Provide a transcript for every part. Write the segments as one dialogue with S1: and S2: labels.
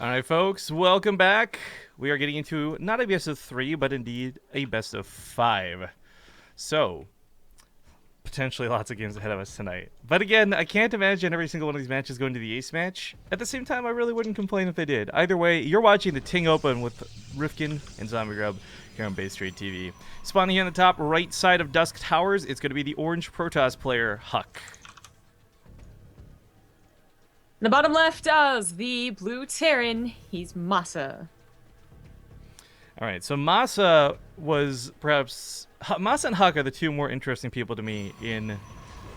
S1: All right, folks, welcome back. We are getting into not a best of 3, but indeed a best of 5. So, potentially lots of games ahead of us tonight. But again, I can't imagine every single one of these matches going to the ace match. At the same time, I really wouldn't complain if they did. Either way, you're watching the Ting Open with Rifkin and Zombie Grub here on Base Trade TV. Spawning here on the top right side of Dusk Towers, it's going to be the orange Protoss player, HuK.
S2: In the bottom left is the blue Terran. He's MaSa.
S1: All right, so MaSa was perhaps... MaSa and HuK are the two more interesting people to me in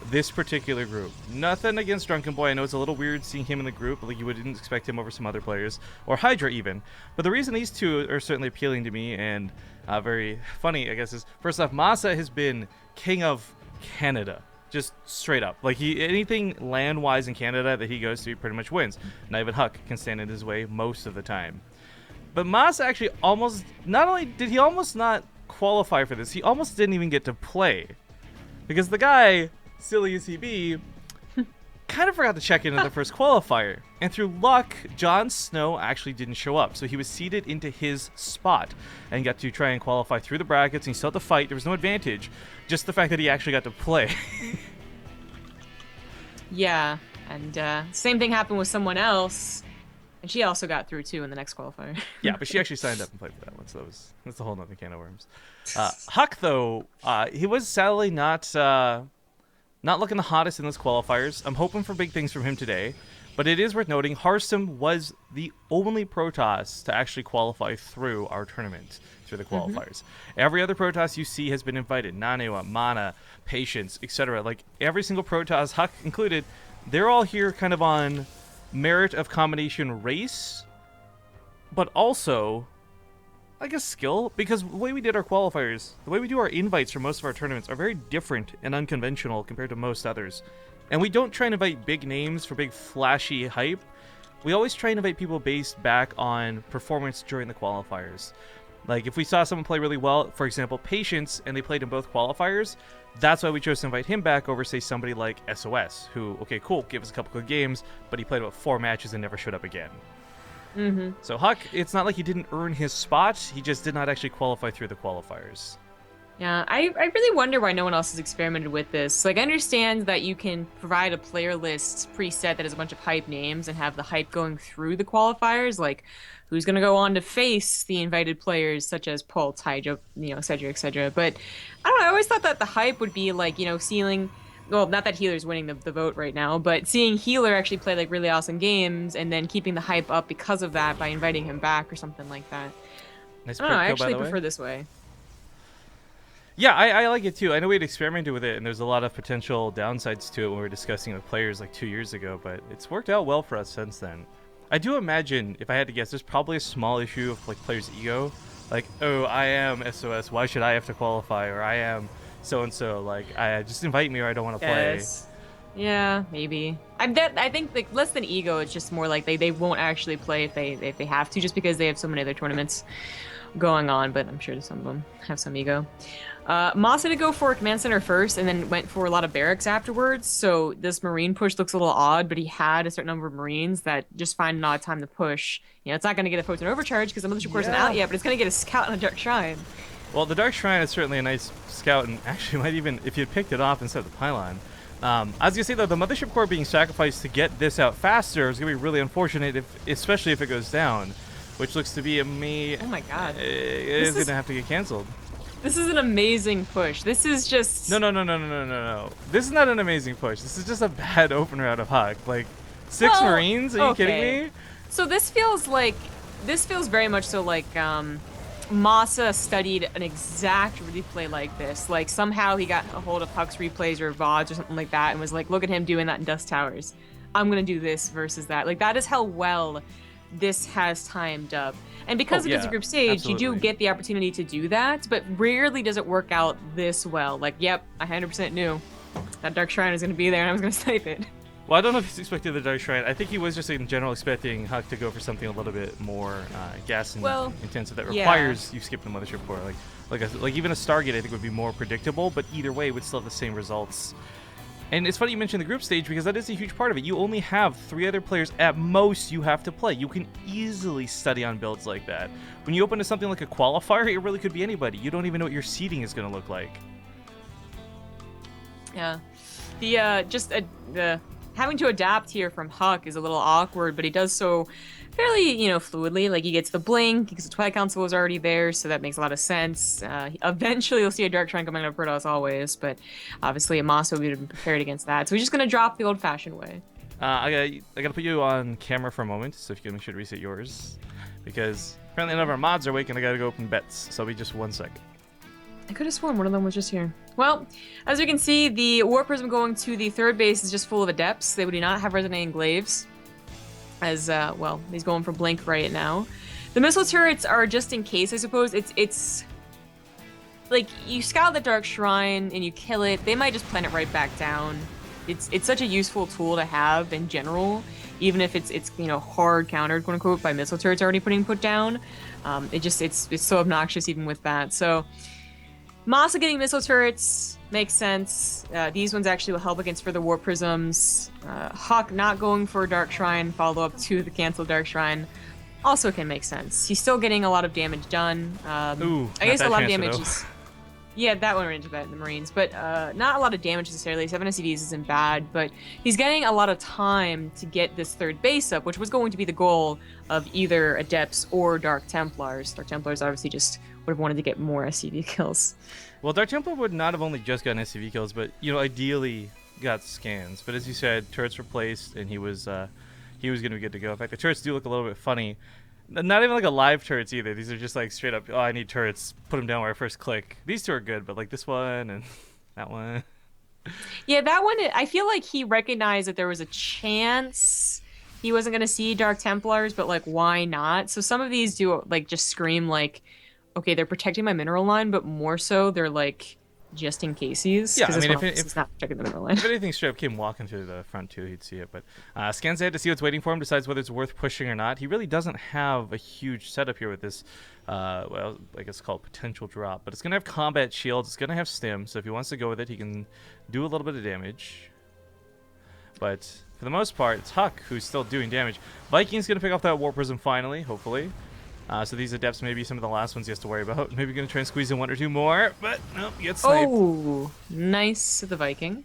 S1: this particular group. Nothing against Drunken Boy. I know it's a little weird seeing him in the group. Like, you wouldn't expect him over some other players. Or Hydra, even. But the reason these two are certainly appealing to me and very funny, I guess, is... First off, MaSa has been king of Canada. Just straight up. Like, anything land-wise in Canada that he goes to, he pretty much wins. Not even HuK can stand in his way most of the time. But MaSa actually almost... Not only did he almost not qualify for this, he almost didn't even get to play. Because the guy, silly as he be, kind of forgot to check into the first qualifier. And through luck, Jon Snow actually didn't show up. So he was seated into his spot and got to try and qualify through the brackets. And he still had to fight. There was no advantage. Just the fact that he actually got to play.
S2: Yeah, and same thing happened with someone else. And she also got through, too, in the next qualifier.
S1: Yeah, but she actually signed up and played for that one. So that's a whole nother can of worms. HuK, though, he was sadly not looking the hottest in those qualifiers. I'm hoping for big things from him today. But it is worth noting, Harsum was the only Protoss to actually qualify through our tournament, through the qualifiers. Every other Protoss you see has been invited. Naniwa, Mana, Patience, etc. Like, every single Protoss, HuK included, they're all here kind of on merit of combination race, but also, I guess, skill. Because the way we did our qualifiers, the way we do our invites for most of our tournaments are very different and unconventional compared to most others. And we don't try and invite big names for big flashy hype. We always try and invite people based back on performance during the qualifiers. Like, if we saw someone play really well, for example, Patience, and they played in both qualifiers, that's why we chose to invite him back over, say, somebody like SOS, who, okay, cool, gave us a couple good games, but he played about 4 matches and never showed up again. So HuK, it's not like he didn't earn his spot, he just did not actually qualify through the qualifiers.
S2: Yeah, I really wonder why no one else has experimented with this. Like, I understand that you can provide a player list preset that has a bunch of hype names and have the hype going through the qualifiers, like who's going to go on to face the invited players such as Pulse, Hydra, et cetera, et cetera. But I don't know, I always thought that the hype would be like, seeing, well, not that Healer's winning the vote right now, but seeing Healer actually play like really awesome games and then keeping the hype up because of that by inviting him back or something like that.
S1: Nice
S2: I don't know, I
S1: kill, by
S2: actually
S1: the way.
S2: prefer this way.
S1: Yeah, I like it too. I know we had experimented with it, and there's a lot of potential downsides to it when we were discussing it with players like 2 years ago, but it's worked out well for us since then. I do imagine, if I had to guess, there's probably a small issue of like players' ego. Like, oh, I am SOS, why should I have to qualify? Or I am so-and-so, like, just invite me or I don't want to play.
S2: Yes. Yeah, maybe. I think like less than ego, it's just more like they won't actually play if they have to, just because they have so many other tournaments going on, but I'm sure some of them have some ego. MaSa to go for Command Center first and then went for a lot of barracks afterwards, so this Marine push looks a little odd, but he had a certain number of Marines that just find an odd time to push. It's not going to get a Photon Overcharge because the Mothership Core isn't out yet, but it's going to get a Scout and a Dark Shrine.
S1: Well, the Dark Shrine is certainly a nice Scout, and actually might even, if you had picked it off instead of the Pylon. I was going to say, though, the Mothership Core being sacrificed to get this out faster is going to be really unfortunate, especially if it goes down, which looks to be a
S2: Oh my god.
S1: It is going to have to get canceled.
S2: This is an amazing push. This is just...
S1: No. This is not an amazing push. This is just a bad opener out of HuK. Like, 6 Marines? Are you kidding me?
S2: So this feels very much so like MaSa studied an exact replay like this. Like, somehow he got a hold of HuK's replays or VODs or something like that and was like, look at him doing that in Dust Towers. I'm going to do this versus that. Like, that is how well this has timed up. And because it is a group stage,
S1: absolutely.
S2: You do get the opportunity to do that, but rarely does it work out this well. Like, yep, I 100% knew that Dark Shrine was going to be there and I was going to snipe it.
S1: Well, I don't know if he's expecting the Dark Shrine. I think he was just in general expecting HuK to go for something a little bit more gas and intensive that requires you skip the Mothership Core. Like even a Stargate, I think, would be more predictable, but either way would still have the same results. And it's funny you mentioned the group stage because that is a huge part of it. You only have 3 other players at most you have to play. You can easily study on builds like that. When you open to something like a qualifier, it really could be anybody. You don't even know what your seeding is going to look like.
S2: Yeah. The having to adapt here from HuK is a little awkward, but he does so fairly, fluidly. Like, he gets the blink, because the Twilight Council was already there, so that makes a lot of sense. Eventually, you'll see a Dark Shrine coming out of Protoss always, but obviously a MaSa would be prepared against that. So he's just going to drop the old-fashioned way.
S1: I gotta put you on camera for a moment, so if you can make sure to reset yours. Because apparently none of our mods are awake, and I gotta go open bets, so it'll be just 1 second.
S2: I could have sworn one of them was just here. Well, as we can see, the War Prism going to the 3rd base is just full of Adepts. They do not have Resonating Glaives. As, he's going for Blink right now. The missile turrets are just in case, I suppose. It's like, you scout the Dark Shrine and you kill it, they might just plant it right back down. It's such a useful tool to have in general, even if it's hard countered, quote unquote, by missile turrets already put down. It's so obnoxious even with that. So MaSa getting missile turrets makes sense. These ones actually will help against further War Prisms. HuK not going for a Dark Shrine, follow up to the canceled Dark Shrine, also can make sense. He's still getting a lot of damage done.
S1: Ooh,
S2: I guess a lot of damage
S1: though.
S2: is... Yeah, that one ran into that in the Marines, but not a lot of damage necessarily. 7 SCVs isn't bad, but he's getting a lot of time to get this 3rd base up, which was going to be the goal of either Adepts or Dark Templars. Dark Templars obviously just would have wanted to get more SCV kills.
S1: Well, Dark Templar would not have only just gotten SCV kills, but ideally got scans. But as you said, turrets were placed, and he was going to be good to go. In fact, the turrets do look a little bit funny. Not even like a live turrets either. These are just like straight up, oh, I need turrets. Put them down where I first click. These 2 are good, but like this one and that one.
S2: Yeah, that one, I feel like he recognized that there was a chance he wasn't going to see Dark Templars, but like, why not? So some of these do like just scream like, okay, they're protecting my mineral line, but more so they're like just in cases.
S1: Yeah, I mean, if
S2: it's not protecting the mineral line.
S1: If anything straight up came walking through the front too, he'd see it. But scans ahead to see what's waiting for him, decides whether it's worth pushing or not. He really doesn't have a huge setup here with this, well, I guess called potential drop. But it's going to have combat shields. It's going to have stim. So if he wants to go with it, he can do a little bit of damage. But for the most part, it's HuK who's still doing damage. Viking's going to pick off that War Prism finally, hopefully. So these Adepts may be some of the last ones he has to worry about. Maybe going to try and squeeze in 1 or 2 more, but nope, he gets sniped.
S2: Oh, nice, the Viking.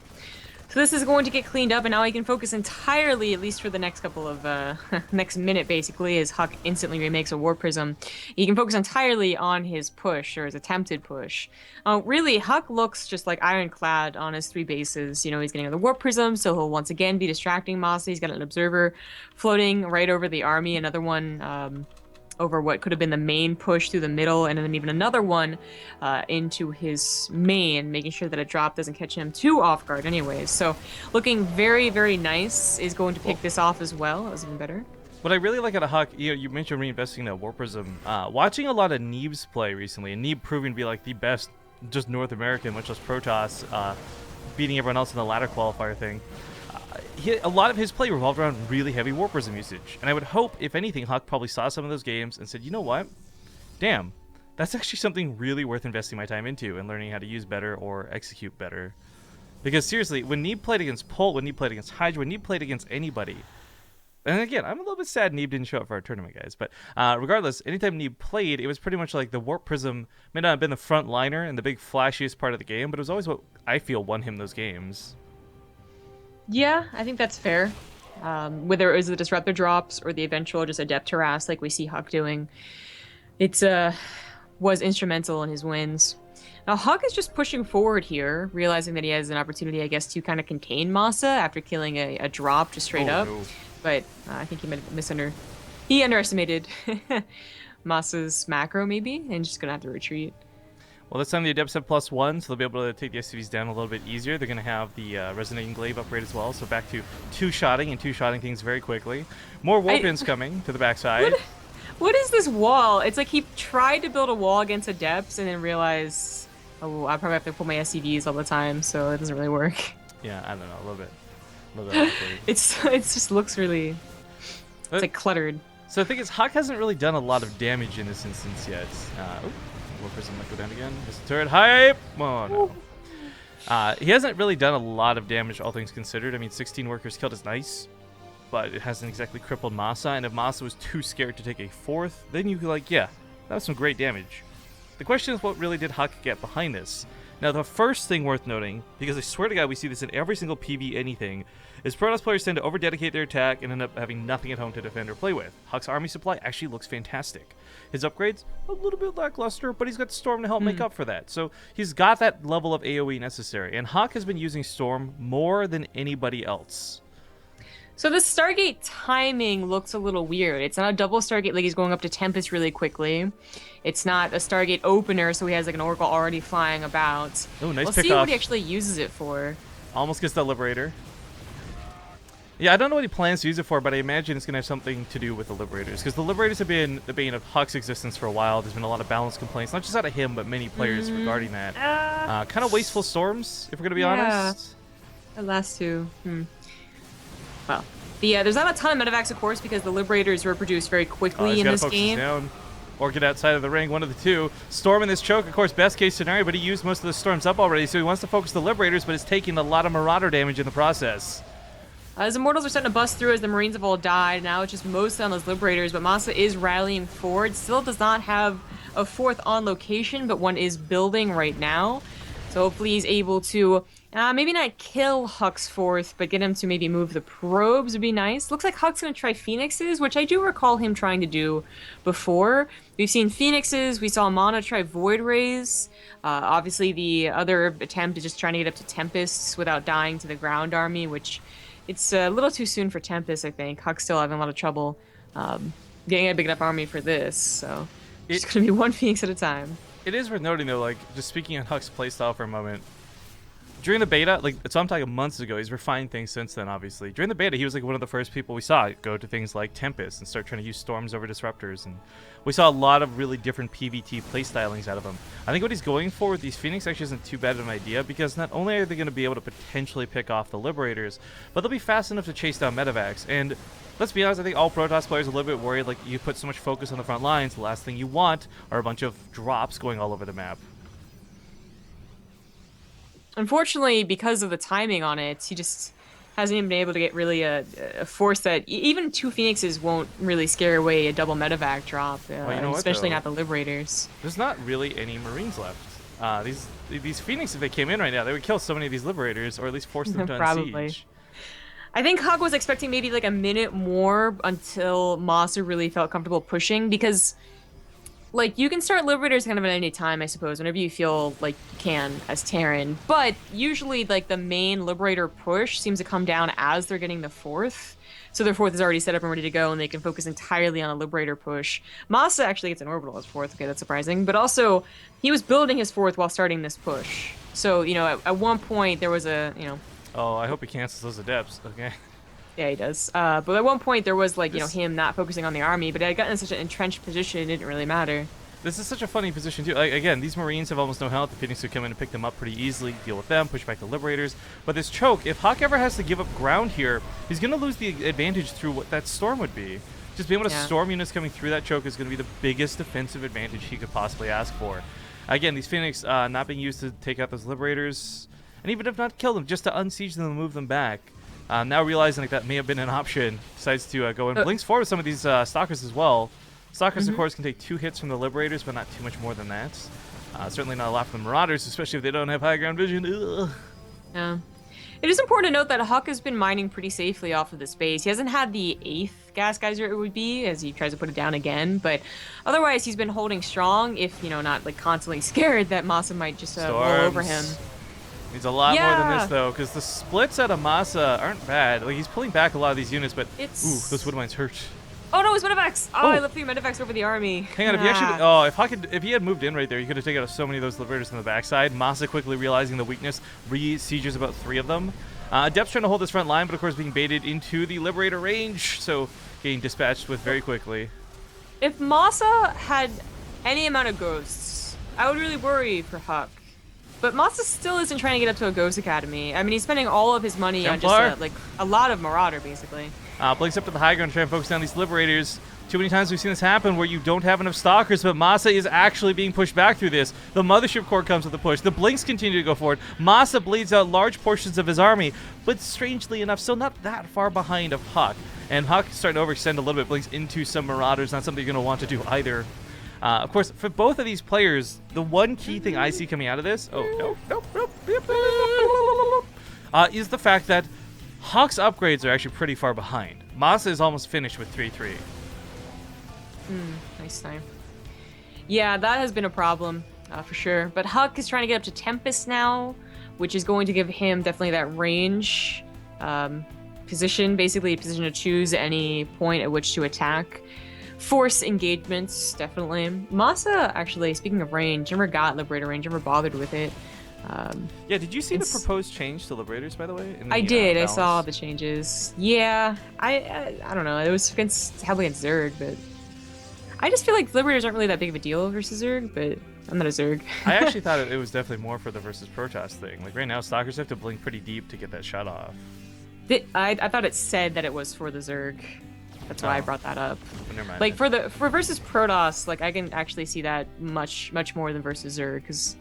S2: So this is going to get cleaned up, and now he can focus entirely, at least for the next couple of, next minute basically, as HuK instantly remakes a War Prism. He can focus entirely on his push, or his attempted push. Really, HuK looks just like ironclad on his 3 bases. He's getting the War Prism, so he'll once again be distracting MaSa. He's got an Observer floating right over the army, another one, over what could have been the main push through the middle, and then even another one into his main, making sure that a drop doesn't catch him too off guard anyways. So looking very, very nice. Is going to pick this off as well. That was even better.
S1: What I really like out of HuK, you mentioned reinvesting in that War Prism. Watching a lot of Neebs play recently, and Neeb proving to be like the best just North American, much less Protoss, beating everyone else in the ladder qualifier thing. A lot of his play revolved around really heavy War Prism usage. And I would hope, if anything, HuK probably saw some of those games and said, you know what? Damn, that's actually something really worth investing my time into and learning how to use better or execute better. Because seriously, when Neeb played against Pol, when Neeb played against Hydra, when Neeb played against anybody, and again, I'm a little bit sad Neeb didn't show up for our tournament, guys. But regardless, anytime Neeb played, it was pretty much like the Warp Prism may not have been the front liner and the big flashiest part of the game, but it was always what I feel won him those games.
S2: Yeah, I think that's fair. Whether it was the Disruptor drops or the eventual just Adept harass like we see HuK doing, it was instrumental in his wins. Now HuK is just pushing forward here, realizing that he has an opportunity, I guess, to kind of contain MaSa after killing a drop just straight up. No. But I think he underestimated MaSa's macro maybe, and just gonna have to retreat.
S1: Well, this time the Adepts have +1, so they'll be able to take the SCVs down a little bit easier. They're going to have the Resonating Glaive upgrade as well, so back to two-shotting and two-shotting things very quickly. More warpins coming to the backside.
S2: What is this wall? It's like he tried to build a wall against Adepts and then realized, oh, I probably have to pull my SCVs all the time, so it doesn't really work.
S1: Yeah, I don't know, a little bit.
S2: It just looks really, it's like cluttered.
S1: So the thing is, HuK hasn't really done a lot of damage in this instance yet. War Prism might go down again. Missile turret hype! Oh no. He hasn't really done a lot of damage, all things considered. I mean, 16 workers killed is nice, but it hasn't exactly crippled MaSa, and if MaSa was too scared to take a fourth, then you could, like, yeah, that was some great damage. The question is, what really did HuK get behind this? Now, the first thing worth noting, because I swear to God we see this in every single PvE anything, is Protoss players tend to over-dedicate their attack and end up having nothing at home to defend or play with. HuK's army supply actually looks fantastic. His upgrades, a little bit lackluster, but he's got Storm to help make up for that. So he's got that level of AoE necessary, and HuK has been using Storm more than anybody else.
S2: So the Stargate timing looks a little weird. It's not a double Stargate, like he's going up to Tempest really quickly. It's not a Stargate opener, so he has like an Oracle already flying about.
S1: Oh, nice
S2: We'll
S1: pick
S2: see
S1: off.
S2: what he actually uses it for.
S1: Almost gets the Liberator. Yeah, I don't know what he plans to use it for, but I imagine it's going to have something to do with the Liberators, because the Liberators have been the bane of HuK's existence for a while. There's been a lot of balance complaints, not just out of him, but many players regarding that. Kind of wasteful storms, if we're going to be honest.
S2: The last two. Well, there's not a ton of medevacs, of course, because the Liberators were produced very quickly in this game.
S1: Down. Or get outside of the ring, one of the two. Storm in this choke, of course, best case scenario, but he used most of the storms up already, so he wants to focus the Liberators, but is taking a lot of Marauder damage in the process.
S2: His Immortals are starting to bust through as the Marines have all died. Now it's just mostly on those Liberators, but MaSa is rallying forward. Still does not have a fourth on location, but one is building right now. So hopefully he's able to maybe not kill HuK's fourth, but get him to maybe move the probes would be nice. Looks like HuK's going to try Phoenixes, which I do recall him trying to do before. We've seen Phoenixes. We saw Mana try Void Rays. Obviously, the other attempt is just trying to get up to Tempests without dying to the ground army, which it's a little too soon for Tempest, I think. HuK's still having a lot of trouble getting a big enough army for this, so it's going to be one Phoenix at a time.
S1: It is worth noting, though, like, just speaking on HuK's playstyle for a moment, during the beta, like, so I'm talking months ago, he's refined things since then, obviously. During the beta, he was, like, one of the first people we saw go to things like Tempest and start trying to use Storms over Disruptors, and we saw a lot of really different PvT playstylings out of him. I think what he's going for with these Phoenix actually isn't too bad of an idea, because not only are they going to be able to potentially pick off the Liberators, but they'll be fast enough to chase down medevacs, and let's be honest, I think all Protoss players are a little bit worried, like, you put so much focus on the front lines, the last thing you want are a bunch of drops going all over the map.
S2: Unfortunately, because of the timing on it, he just hasn't even been able to get really a force that even two Phoenixes won't really scare away a double medevac drop,
S1: well, you know what,
S2: especially
S1: though?
S2: Not the Liberators.
S1: There's not really any Marines left. These Phoenix, if they came in right now, they would kill so many of these Liberators, or at least force them to unsiege.
S2: I think HuK was expecting maybe like a minute more until MaSa really felt comfortable pushing, because like, you can start Liberators kind of at any time, I suppose, whenever you feel like you can as Terran. But usually, like, the main Liberator push seems to come down as they're getting the fourth. So their fourth is already set up and ready to go, and they can focus entirely on a Liberator push. MaSa actually gets an Orbital as fourth. Okay, that's surprising. But also, he was building his fourth while starting this push. So, you know, at one point, there was a, you know...
S1: Oh, I hope he cancels those Adepts. Okay.
S2: Yeah, he does. But at one point, there was, like, you know, him not focusing on the army, but it had gotten in such an entrenched position, it didn't really matter.
S1: This is such a funny position, too. Like, again, these Marines have almost no health. The Phoenix would come in and pick them up pretty easily, deal with them, push back the Liberators. But this choke, if HuK ever has to give up ground here, he's going to lose the advantage through what that storm would be. Just being able to storm units coming through that choke is going to be the biggest defensive advantage he could possibly ask for. Again, these Phoenix not being used to take out those Liberators, and even if not kill them, just to unsiege them and move them back. Now realizing like, that may have been an option, decides to go and blinks forward with some of these Stalkers as well. Stalkers, of course, can take 2 hits from the Liberators, but not too much more than that. Certainly not a lot from the Marauders, especially if they don't have high ground vision. Ugh.
S2: Yeah. It is important to note that HuK has been mining pretty safely off of this base. He hasn't had the 8th gas geyser it would be, as he tries to put it down again, but otherwise he's been holding strong, if, you know, not like constantly scared that MaSa might just roll over him.
S1: Needs a lot more than this, though, because the splits out of MaSa aren't bad. Like, he's pulling back a lot of these units, but ooh, those Woodmines hurt.
S2: Oh no, his medevacs! Oh, I left the medevacs over the army.
S1: Hang on, if he actually, if he had moved in right there, he could have taken out so many of those Liberators on the backside. MaSa quickly realizing the weakness, re-sieges about 3 of them. Adept's trying to hold this front line, but of course being baited into the Liberator range, so getting dispatched with very quickly.
S2: If MaSa had any amount of ghosts, I would really worry for HuK. But MaSa still isn't trying to get up to a Ghost Academy. I mean, he's spending all of his money on just like a lot of Marauder, basically.
S1: Blinks up to the high ground, trying to focus down these Liberators. Too many times we've seen this happen where you don't have enough stalkers, but MaSa is actually being pushed back through this. The Mothership Core comes with the push. The Blinks continue to go forward. MaSa bleeds out large portions of his army, but strangely enough, still not that far behind of HuK. And HuK is starting to overextend a little bit. Blinks into some Marauders, not something you're going to want to do either. Of course, for both of these players, the one key thing I see coming out of this, is the fact that HuK's upgrades are actually pretty far behind. MaSa is almost finished with 3-3.
S2: Nice time. Yeah, that has been a problem for sure. But HuK is trying to get up to Tempest now, which is going to give him definitely that range position, basically a position to choose at any point at which to attack. Force engagements, definitely. MaSa, actually, speaking of range, never got Liberator range, never bothered with it.
S1: Yeah, did you see the proposed change to Liberators, by the way?
S2: I did. Balance? I saw the changes. Yeah, I don't know. It was heavily against Zerg, but I just feel like Liberators aren't really that big of a deal versus Zerg, but I'm not a Zerg.
S1: I actually thought it was definitely more for the versus Protoss thing. Like right now, Stalkers have to blink pretty deep to get that shot off.
S2: I thought it said that it was for the Zerg. That's why I brought that up.
S1: Never mind.
S2: Like for versus Protoss, like I can actually see that much more than versus Zerg, because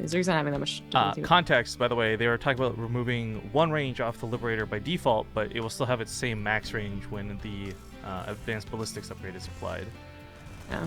S2: Zerg's not having that much
S1: context, by the way, they were talking about removing one range off the Liberator by default, but it will still have its same max range when the advanced ballistics upgrade is applied.
S2: Yeah.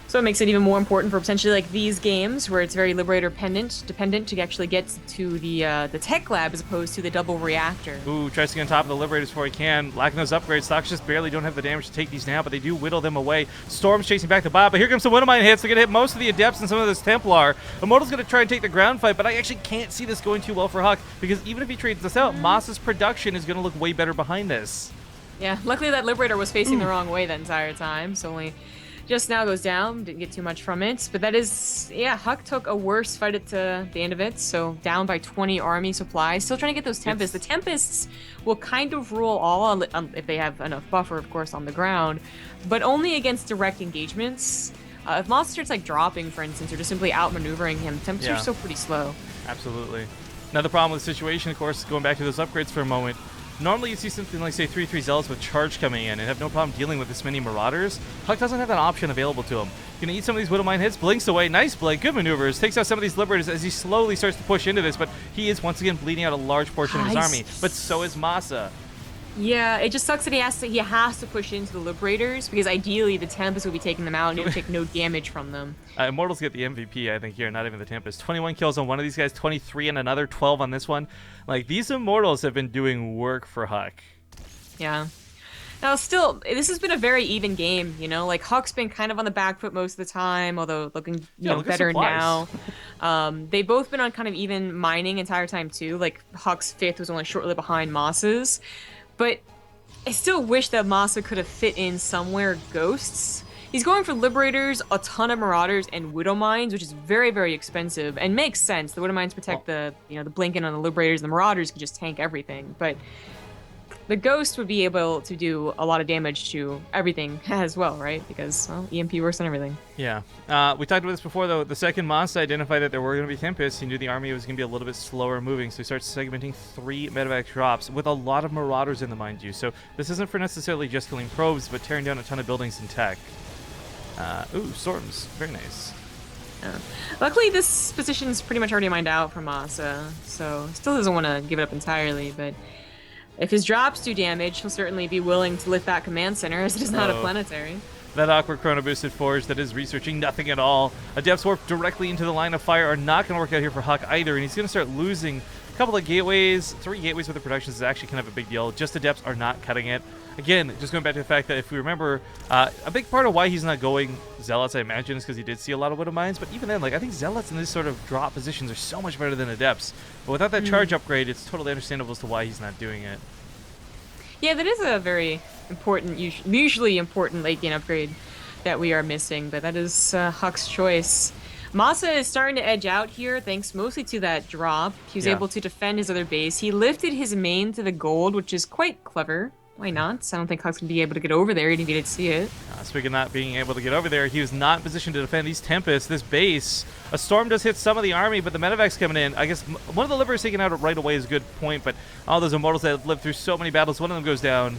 S2: So it makes it even more important for potentially like these games where it's very Liberator dependent to actually get to the tech lab as opposed to the double reactor.
S1: Ooh, tries to get on top of the Liberators before he can. Lacking those upgrades, Stocks just barely don't have the damage to take these now, but they do whittle them away. Storm's chasing back the bot, but here comes some Widowmine hits. They're going to hit most of the Adepts and some of this Templar. Immortal's going to try and take the ground fight, but I actually can't see this going too well for HuK, because even if he trades this out, MaSa's production is going to look way better behind this.
S2: Yeah, luckily that Liberator was facing the wrong way that entire time, so only just now goes down, didn't get too much from it. But that is, yeah, HuK took a worse fight at the end of it, so down by 20 army supplies. Still trying to get those Tempests. The Tempests will kind of rule all, if they have enough buffer, of course, on the ground, but only against direct engagements. If MaSa starts like dropping, for instance, or just simply outmaneuvering him, Tempests are still pretty slow. Absolutely.
S1: Now the problem with the situation, of course, going back to those upgrades for a moment, normally you see something like, say, 3-3 Zealots with charge coming in and have no problem dealing with this many Marauders. HuK doesn't have that option available to him. Gonna eat some of these Widowmine hits, blinks away, nice blink, good maneuvers, takes out some of these Liberators as he slowly starts to push into this, but he is once again bleeding out a large portion of his army, but so is MaSa. Yeah,
S2: it just sucks that he has to push into the Liberators, because ideally the Tempest would be taking them out and it would take no damage from them.
S1: Immortals get the MVP, I think, here, not even the Tempest. 21 kills on one of these guys, 23 on another, 12 on this one. Like, these Immortals have been doing work for HuK.
S2: Yeah. Now, still, this has been a very even game, you know? Like, HuK's been kind of on the back foot most of the time, although looking better now. They've both been on kind of even mining entire time, too. Like, HuK's 5th was only shortly behind MaSa's. But I still wish that MaSa could have fit in somewhere Ghosts. He's going for Liberators, a ton of Marauders, and Widowmines, which is very, very expensive, and makes sense. The Widowmines protect the blinking on the Liberators, and the Marauders can just tank everything. But the Ghost would be able to do a lot of damage to everything as well, right? Because, well, EMP works on everything.
S1: Yeah. We talked about this before, though. The second MaSa identified that there were going to be Tempests. He knew the army was going to be a little bit slower moving, so he starts segmenting 3 medevac drops with a lot of Marauders in them, mind you. So this isn't for necessarily just killing probes, but tearing down a ton of buildings and tech. Ooh, Storms. Very nice.
S2: Yeah. Luckily, this position's pretty much already mined out for MaSa, so still doesn't want to give it up entirely, but if his drops do damage, he'll certainly be willing to lift that command center, as it is not a planetary.
S1: That awkward chrono-boosted forge that is researching nothing at all. Adepts warp directly into the line of fire are not going to work out here for HuK either, and he's going to start losing a couple of gateways. 3 gateways with the productions is actually kind of a big deal. Just Adepts are not cutting it. Again, just going back to the fact that if we remember, a big part of why he's not going Zealots, I imagine, is because he did see a lot of Widowmines. But even then, like, I think Zealots in this sort of drop positions are so much better than Adepts. But without that charge upgrade, it's totally understandable as to why he's not doing it.
S2: Yeah, that is a very important, usually important late game upgrade that we are missing, but that is HuK's choice. MaSa is starting to edge out here, thanks mostly to that drop. He was able to defend his other base. He lifted his main to the gold, which is quite clever. Why not? I don't think HuK's going to be able to get over there. He didn't get to see it.
S1: Speaking of not being able to get over there, he was not in position to defend these Tempests, this base. A storm does hit some of the army, but the medevac's coming in. I guess one of the Liberators taken out right away is a good point, but all those Immortals that have lived through so many battles, one of them goes down.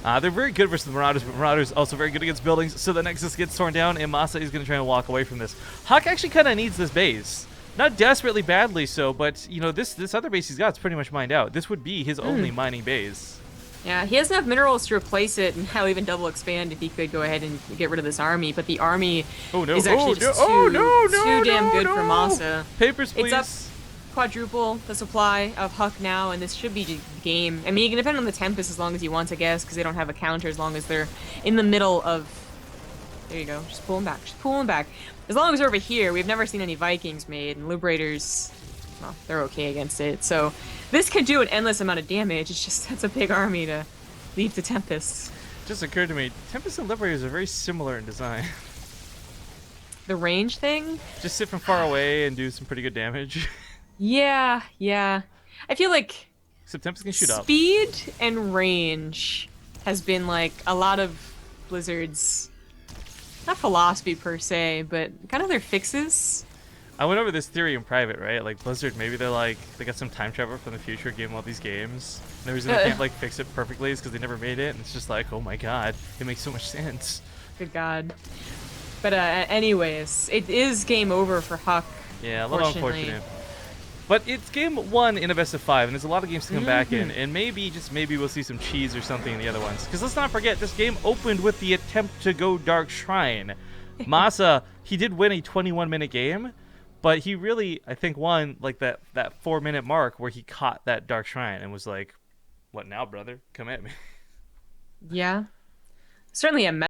S1: They're very good versus the Marauders, but Marauders also very good against buildings, so the Nexus gets torn down, and MaSa is going to try and walk away from this. HuK actually kind of needs this base. Not desperately badly so, but, you know, this other base he's got is pretty much mined out. This would be his only mining base.
S2: Yeah, he has enough minerals to replace it, and he'll even double expand if he could go ahead and get rid of this army, but the army is actually just too damn good for MaSa.
S1: Papers, please.
S2: It's up quadruple the supply of HuK now, and this should be the game. I mean, you can depend on the Tempest as long as you want, I guess, because they don't have a counter as long as they're in the middle of... There you go. Just pull them back. Just pull them back. As long as they're over here, we've never seen any Vikings made, and Liberators, well, they're okay against it. So this can do an endless amount of damage. It's just that's a big army to leave to Tempest.
S1: Just occurred to me, Tempest and Liberators are very similar in design.
S2: The range thing?
S1: Just sit from far away and do some pretty good damage.
S2: Yeah, yeah. I feel like
S1: Except Tempest can shoot up.
S2: speed and range has been like a lot of Blizzard's, not philosophy per se, but kind of their fixes.
S1: I went over this theory in private, right? Like Blizzard, maybe they're like they got some time travel from the future, gave them all these games. And the reason they can't like fix it perfectly is because they never made it, and it's just like, oh my god, it makes so much sense.
S2: Good god. But anyways, it is game over for HuK.
S1: Yeah, a little unfortunate. But it's game one in a best of 5, and there's a lot of games to come back in, and maybe, just maybe, we'll see some cheese or something in the other ones. Because let's not forget, this game opened with the attempt to go Dark Shrine. MaSa, he did win a 21-minute game, but he really, I think, won like that 4-minute mark where he caught that Dark Shrine and was like, what now, brother? Come at me.
S2: Yeah. Certainly a